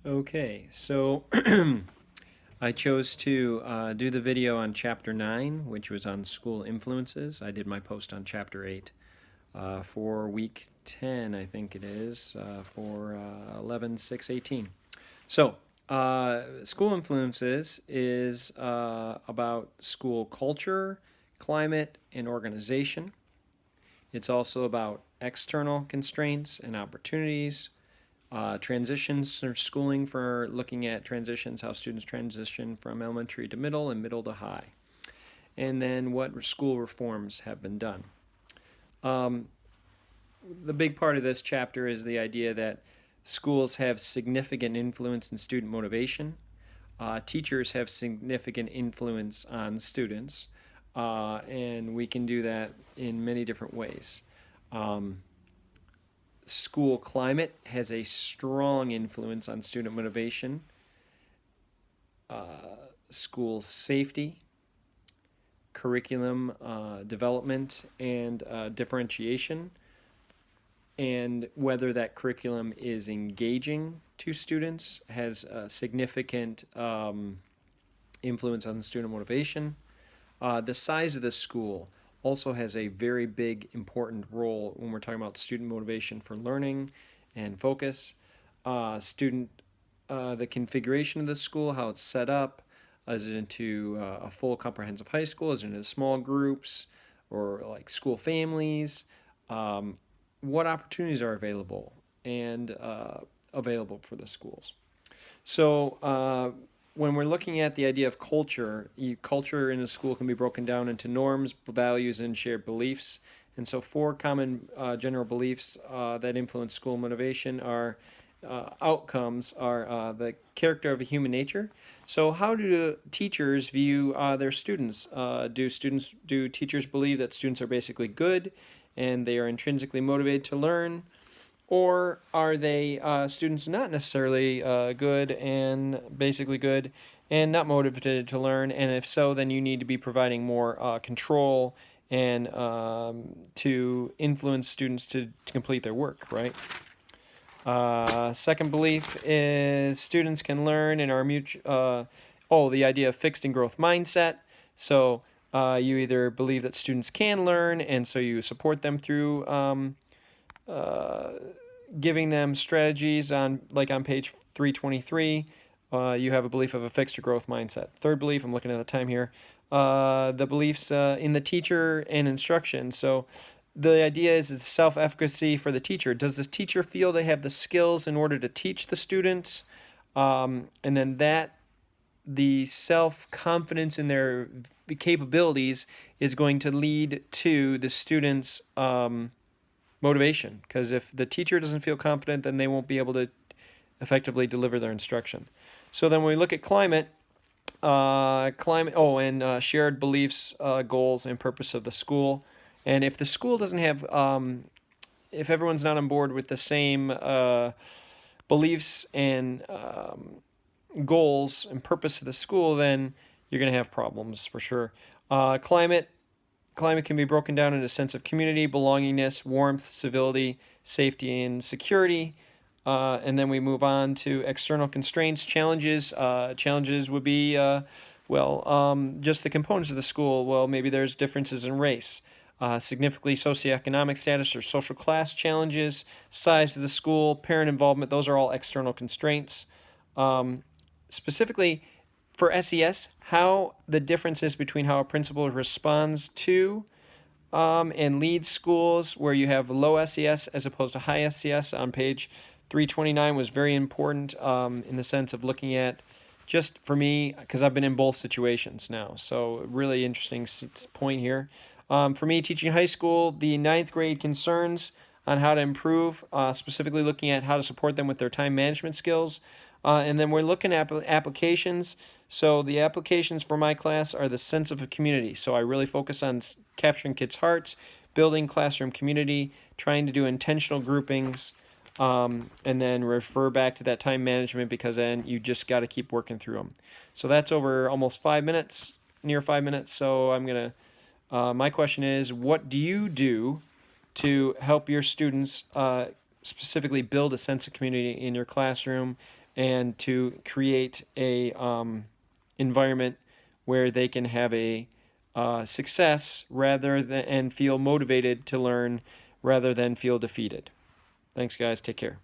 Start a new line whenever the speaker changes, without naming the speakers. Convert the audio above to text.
Okay, so I chose to do the video on Chapter 9, which was on school influences. I did my post on Chapter 8 for week 10, I think it is, for 11/6/18. So, school influences is about school culture, climate, and organization. It's also about external constraints and opportunities, transitions or schooling for looking at transitions, how students transition from elementary to middle and middle to high, and then what school reforms have been done. The big part of this chapter is the idea that schools have significant influence in student motivation. Teachers have significant influence on students, and we can do that in many different ways. School climate has a strong influence on student motivation, school safety, curriculum development, and differentiation, and whether that curriculum is engaging to students has a significant influence on student motivation. The size of the school also has a very big, important role when we're talking about student motivation for learning and focus. The configuration of the school, how it's set up. Is it into a full comprehensive high school? Is it into small groups or like school families? What opportunities are available and available for the schools? So when we're looking at the idea of culture, culture in a school can be broken down into norms, values, and shared beliefs. And so, four common general beliefs that influence school motivation are outcomes are the character of human nature. So, how do teachers view their students? Do teachers believe that students are basically good and they are intrinsically motivated to learn? Or are they students not necessarily good and basically good and not motivated to learn? And if so, then you need to be providing more control and to influence students to complete their work, right? Second belief is students can learn and are the idea of fixed and growth mindset. So you either believe that students can learn, and so you support them through giving them strategies on page 323. You have a belief of a fixed or growth mindset. Third belief, I'm looking at the time here, the beliefs in the teacher and instruction. So the idea is self-efficacy for the teacher. Does the teacher feel they have the skills in order to teach the students? And then the self-confidence in their capabilities is going to lead to the students' motivation. Because if the teacher doesn't feel confident, then they won't be able to effectively deliver their instruction. So then when we look at climate, shared beliefs, goals, and purpose of the school. And if the school doesn't have, if everyone's not on board with the same beliefs and goals and purpose of the school, then you're going to have problems for sure. Climate can be broken down into a sense of community, belongingness, warmth, civility, safety, and security. And then we move on to external constraints, challenges. Challenges would be, just the components of the school. Well, maybe there's differences in race, significantly socioeconomic status or social class challenges, size of the school, parent involvement. Those are all external constraints. Specifically for SES, how the differences between how a principal responds to and leads schools where you have low SES as opposed to high SES on page 329 was very important in the sense of looking at, just for me, because I've been in both situations now. So really interesting point here. For me, teaching high school, the 9th grade concerns on how to improve, specifically looking at how to support them with their time management skills. And then we're looking at applications. So the applications for my class are the sense of a community. So I really focus on capturing kids' hearts, building classroom community, trying to do intentional groupings, and then refer back to that time management, because then you just got to keep working through them. So that's over almost 5 minutes, near 5 minutes. So my question is, what do you do to help your students specifically build a sense of community in your classroom and to create a environment where they can have a success rather than and feel motivated to learn rather than feel defeated. Thanks, guys. Take care.